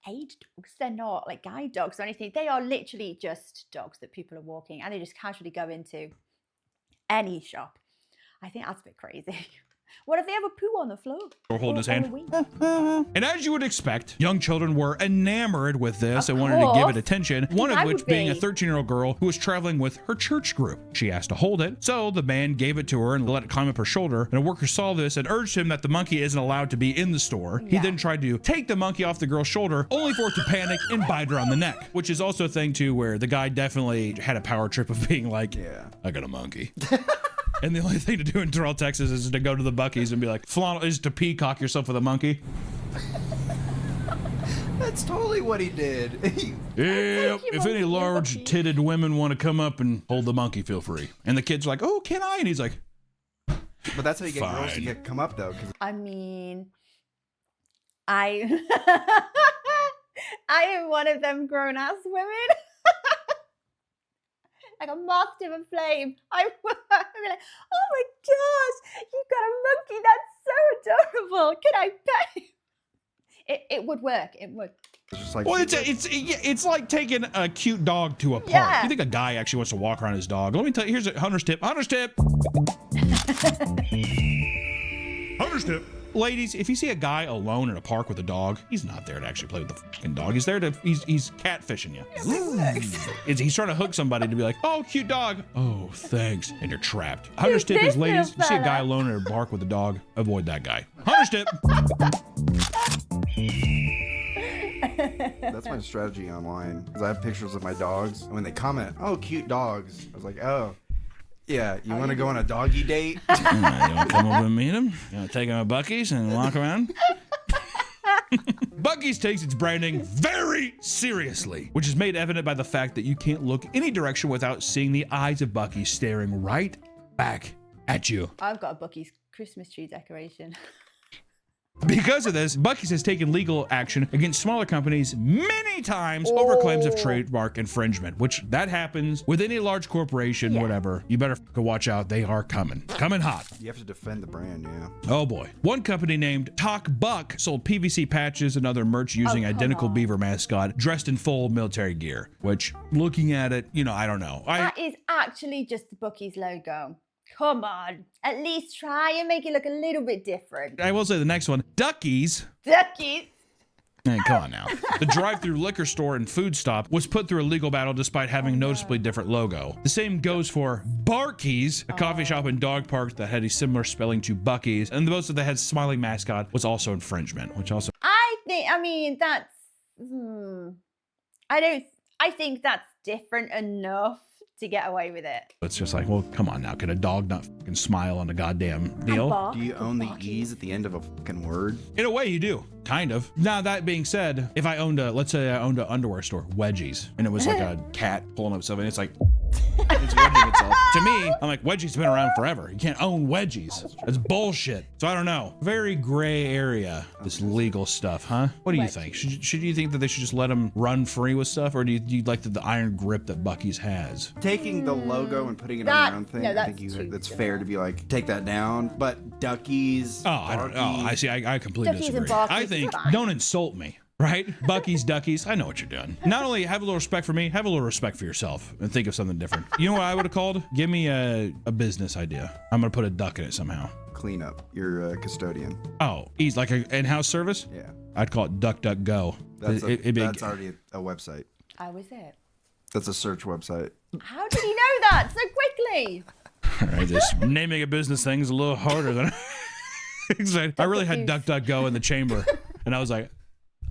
aid dogs. They're not like guide dogs or anything. They are literally just dogs that people are walking, and they just casually go into any shop. I think that's a bit crazy. What if they have a poo on the floor? Or holding his hand. And as you would expect, young children were enamored with this and wanted to give it attention, one of which being a 13-year-old girl who was traveling with her church group. She asked to hold it, so the man gave it to her and let it climb up her shoulder, and a worker saw this and urged him that the monkey isn't allowed to be in the store. He then tried to take the monkey off the girl's shoulder, only for it to panic and bite her on the neck, which is also a thing too where the guy definitely had a power trip of being like, I got a monkey. And the only thing to do in Terrell, Texas is to go to the Buc-ee's and be like, is to peacock yourself with a monkey. That's totally what he did. Yeah, if any large-titted women want to come up and hold the monkey, feel free. And the kid's like, oh, can I? And he's like, but that's how you get girls to come up, though. I mean, I am one of them grown-ass women. Like a moth to a flame. I'm like, oh my gosh, you got a monkey. That's so adorable. Can I pet you? It would work. It would. It's just like, well, it's like taking a cute dog to a park. Yeah. You think a guy actually wants to walk around his dog? Let me tell you. Here's a Hunter's tip. Hunter's tip. Hunter's tip. ladies, if you see a guy alone in a park with a dog, he's not there to actually play with the fucking dog. He's there to, he's catfishing you. He's trying to hook somebody to be like, oh, cute dog. Oh, thanks. And you're trapped. Hunter's tip is, ladies, you see a guy alone in a park with a dog, avoid that guy. Hunter's tip. That's my strategy online, because I have pictures of my dogs, and when they comment, oh, cute dogs, I was like, oh, yeah, you want to go on a doggy date? You want to come over and meet him? You want to take him to Buc-ee's and walk around? Buc-ee's takes its branding very seriously, which is made evident by the fact that you can't look any direction without seeing the eyes of Buc-ee staring right back at you. I've got a Buc-ee's Christmas tree decoration. Because of this, Buc-ee's has taken legal action against smaller companies many times over claims of trademark infringement, which that happens with any large corporation, whatever. You better watch out. They are coming hot. You have to defend the brand, yeah. Oh boy. One company named Talk Buck sold PVC patches and other merch using identical beaver mascot dressed in full military gear, which looking at it, you know, I don't know. That is actually just the Buc-ee's logo. Come on, at least try and make it look a little bit different. I will say the next one, Duckies. Duckies. Hey, come on now. The drive-through liquor store and food stop was put through a legal battle despite having a noticeably different logo. The same goes for Barky's, a coffee shop and dog park that had a similar spelling to Buc-ee's, and the most that had smiling mascot was also infringement, which also... I mean, that's... I think that's different enough to get away with it. It's just like, well, come on now. Can a dog not fucking smile on a goddamn deal? Do you own the E's at the end of a fucking word? In a way, you do. Kind of. Now, that being said, if I owned let's say I owned an underwear store, Wedgies, and it was like a cat pulling up something, it's like, it's wedging itself. To me, I'm like, Wedgies been around forever. You can't own Wedgies. That's bullshit. So I don't know. Very gray area, this legal stuff, huh? What do you think? Should you think that they should just let them run free with stuff, or do you like the iron grip that Buc-ee's has? Taking the logo and putting it on your own thing, I think it's fair to be like, take that down. But Duckies, I don't know. I see. I completely disagree. I think, don't insult me. Right? Buc-ee's, Duckies, I know what you're doing. Not only have a little respect for me, have a little respect for yourself and think of something different. You know what I would have called? Give me a business idea. I'm going to put a duck in it somehow. Clean up. You're a custodian. Oh, he's like an in-house service? Yeah. I'd call it Duck, Duck, Go. That's already a website. How was it? That's a search website. How did you know that so quickly? All right, just naming a business thing is a little harder than I really had Duck, Duck, Go in the chamber. And I was like,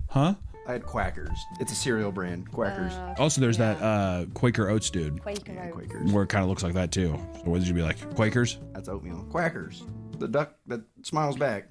huh? I had Quackers. It's a cereal brand, Quackers. Also, there's that Quaker Oats dude. Quakers. Where it kind of looks like that too. So what did you be like? Quakers? That's oatmeal. Quackers. The duck that smiles back.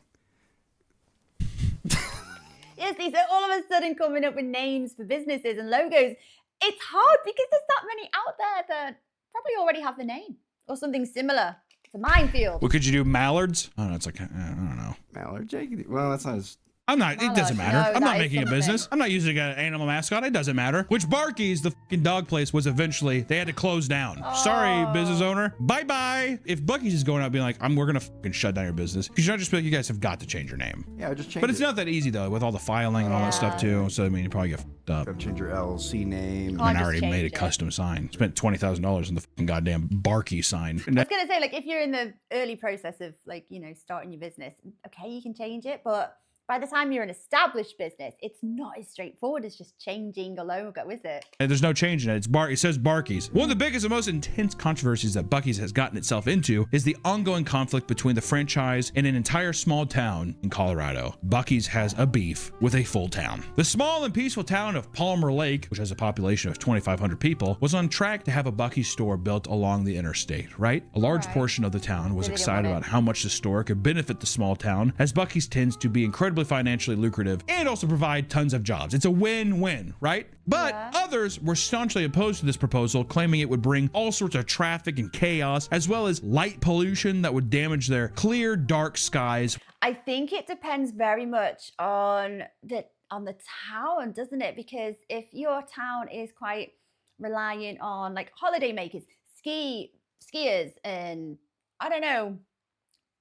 Yes, these are all of a sudden coming up with names for businesses and logos. It's hard because there's that many out there that probably already have the name or something similar. It's a minefield. Well, could you do Mallards? I don't know. It's like, I don't know. Mallard? Well, that's not as... I'm not, it doesn't matter. No, I'm not making a something. business. I'm not using an animal mascot. It doesn't matter. Which Barky's, the fucking dog place, was eventually, they had to close down. Sorry, business owner. Bye-bye. If Buc-ee's is going out being like, we're going to fucking shut down your business, because you're not just be like, you guys have got to change your name. Yeah, just change it. But it's not that easy, though, with all the filing and all that stuff, too. So, I mean, you probably get fucked up. Gotta change your LLC name. I already made a custom sign. Spent $20,000 on the fucking goddamn Barky sign. I was going to say, like, if you're in the early process of, like, you know, starting your business, okay, you can change it, but by the time you're an established business, it's not as straightforward as just changing a logo, is it? And there's no change in it. It says Barky's. One of the biggest and most intense controversies that Buc-ee's has gotten itself into is the ongoing conflict between the franchise and an entire small town in Colorado. Buc-ee's has a beef with a full town. The small and peaceful town of Palmer Lake, which has a population of 2,500 people, was on track to have a Buc-ee's store built along the interstate, right? A large portion of the town was excited about how much the store could benefit the small town, as Buc-ee's tends to be incredibly financially lucrative and also provide tons of jobs. It's a win-win, right? But others were staunchly opposed to this proposal, claiming it would bring all sorts of traffic and chaos, as well as light pollution that would damage their clear, dark skies. I think it depends very much on the town, doesn't it? Because if your town is quite reliant on like holiday makers, skiers, and I don't know,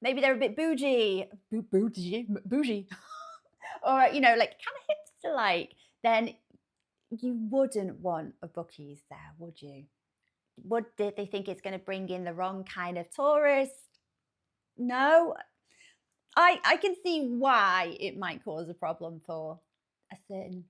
maybe they're a bit bougie, or you know, like kind of hipster like, then you wouldn't want a Buc-ee's there, would you? Would they think it's going to bring in the wrong kind of tourist? No. I can see why it might cause a problem for a certain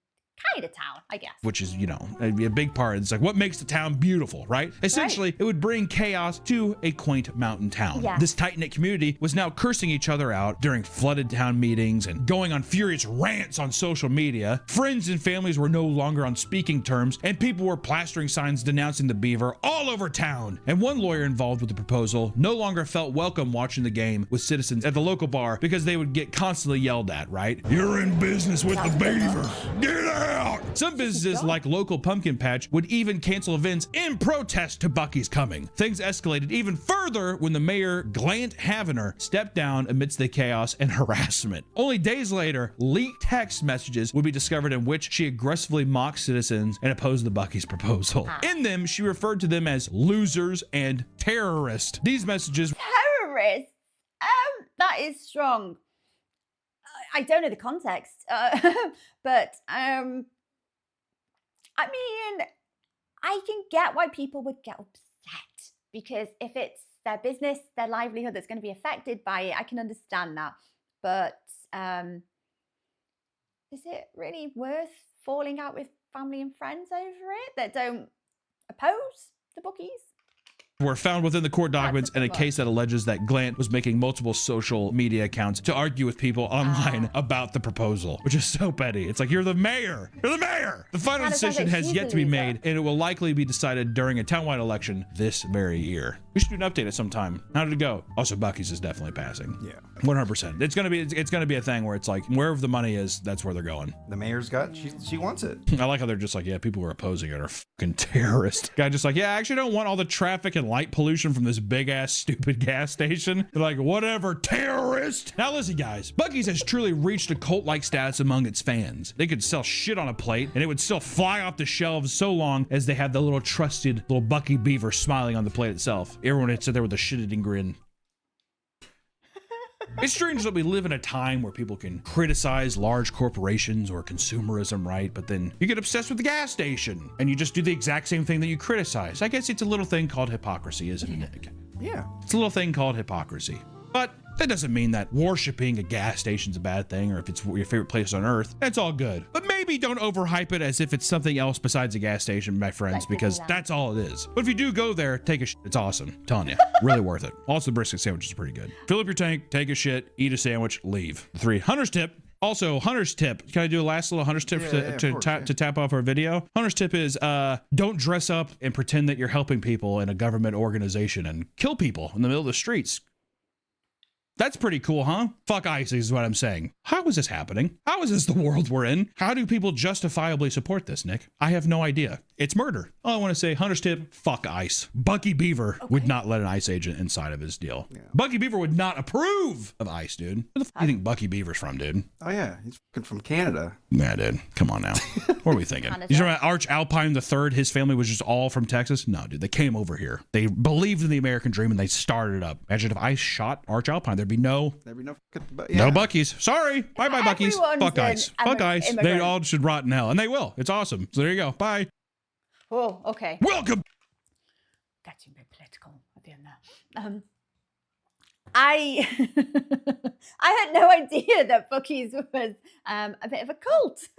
kind of town, I guess. Which is, you know, a big part. It's like what makes the town beautiful, right? Essentially, it would bring chaos to a quaint mountain town. Yes. This tight-knit community was now cursing each other out during flooded town meetings and going on furious rants on social media. Friends and families were no longer on speaking terms, and people were plastering signs denouncing the beaver all over town. And one lawyer involved with the proposal no longer felt welcome watching the game with citizens at the local bar because they would get constantly yelled at, right? You're in business with the beaver. Get out! Some businesses like local pumpkin patch would even cancel events in protest to Buc-ee's coming. Things escalated even further when the mayor, Glant Havener, stepped down amidst the chaos and harassment. Only days later, leaked text messages would be discovered in which she aggressively mocked citizens and opposed the Buc-ee's proposal. In them, she referred to them as losers and terrorists. These messages— Terrorists? That is strong. I don't know the context, but I mean, I can get why people would get upset, because if it's their business, their livelihood that's going to be affected by it, I can understand that. But is it really worth falling out with family and friends over it that don't oppose the Buc-ee's? Were found within the court documents in a case that alleges that Glant was making multiple social media accounts to argue with people online about the proposal, which is so petty. It's like, you're the mayor. You're the mayor. The final decision has yet to be made, and it will likely be decided during a townwide election this very year. We should do an update at some time. How did it go? Also, Buc-ee's is definitely passing. Yeah. 100%. It's gonna be a thing where it's like, wherever the money is, that's where they're going. The mayor's got, she wants it. I like how they're just like, yeah, people who are opposing it are fucking terrorists. Guy just like, yeah, I actually don't want all the traffic and light pollution from this big ass stupid gas station. They're like, whatever, terrorist. Now listen, guys, Buc-ee's has truly reached a cult-like status among its fans. They could sell shit on a plate and it would still fly off the shelves so long as they have the little trusted little Buc-ee beaver smiling on the plate itself. Everyone would sit there with a shit-eating grin. It's strange that we live in a time where people can criticize large corporations or consumerism, right? But then you get obsessed with the gas station and you just do the exact same thing that you criticize. I guess it's a little thing called hypocrisy, isn't it, Nick? Yeah. It's a little thing called hypocrisy. But that doesn't mean that worshiping a gas station's a bad thing, or if it's your favorite place on earth, that's all good. But maybe don't overhype it as if it's something else besides a gas station, my friends, because that's all it is. But if you do go there, take a shit. It's awesome. I'm telling you, really worth it. Also, the brisket sandwich is pretty good. Fill up your tank, take a shit, eat a sandwich, leave. 3, Hunter's tip. Also, Hunter's tip. Can I do a last little Hunter's tip to tap off our video? Hunter's tip is don't dress up and pretend that you're helping people in a government organization and kill people in the middle of the streets. That's pretty cool, huh? Fuck ICE is what I'm saying. How is this happening? How is this the world we're in? How do people justifiably support this, Nick? I have no idea. It's murder. All I want to say, Hunter's tip, fuck ICE. Buc-ee Beaver would not let an ICE agent inside of his deal. Yeah. Buc-ee Beaver would not approve of ICE, dude. Where the fuck do you think Buc-ee Beaver's from, dude? Oh, yeah. He's fucking from Canada. Yeah, dude. Come on now. What are we thinking? You talking about Arch Alpine III? His family was just all from Texas? No, dude. They came over here. They believed in the American dream and they started it up. Imagine if ICE shot Arch Alpine. There'd be no Buc-ee's. Sorry. Bye-bye, Buc-ee's. Fuck ICE. Fuck ICE. They all should rot in hell. And they will. It's awesome. So there you go. Bye. Oh, okay. Welcome. Getting a bit political at the end there. I had no idea that Buc-ee's was a bit of a cult.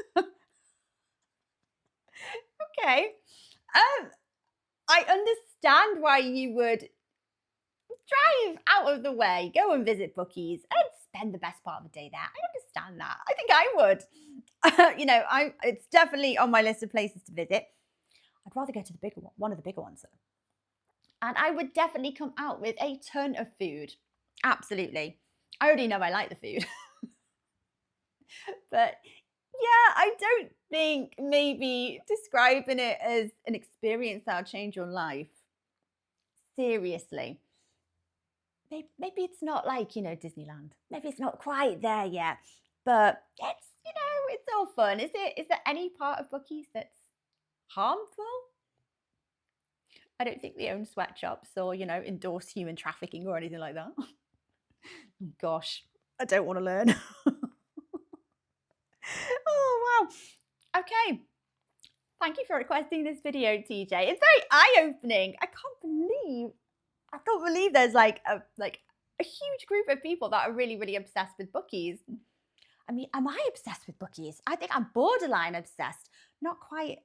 Okay. I understand why you would drive out of the way, go and visit Buc-ee's and spend the best part of the day there. I understand that. I think I would. You know, it's definitely on my list of places to visit. I'd rather go to the bigger one of the bigger ones though. And I would definitely come out with a ton of food. Absolutely. I already know I like the food. But yeah, I don't think maybe describing it as an experience that'll change your life. Seriously. Maybe it's not like, you know, Disneyland. Maybe it's not quite there yet. But it's, you know, it's all fun. Is there any part of Buc-ee's that's harmful? I don't think they own sweatshops or, you know, endorse human trafficking or anything like that. Gosh, I don't want to learn. Oh, wow. Okay. Thank you for requesting this video, TJ. It's very eye-opening. I can't believe there's like a huge group of people that are really, really obsessed with Buc-ee's. I mean, am I obsessed with Buc-ee's? I think I'm borderline obsessed. Not quite,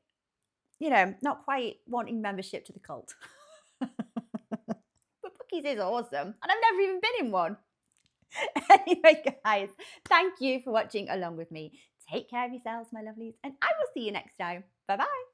not quite wanting membership to the cult. But Buc-ee's is awesome, and I've never even been in one. Anyway, guys, thank you for watching along with me. Take care of yourselves, my lovelies, and I will see you next time. Bye-bye.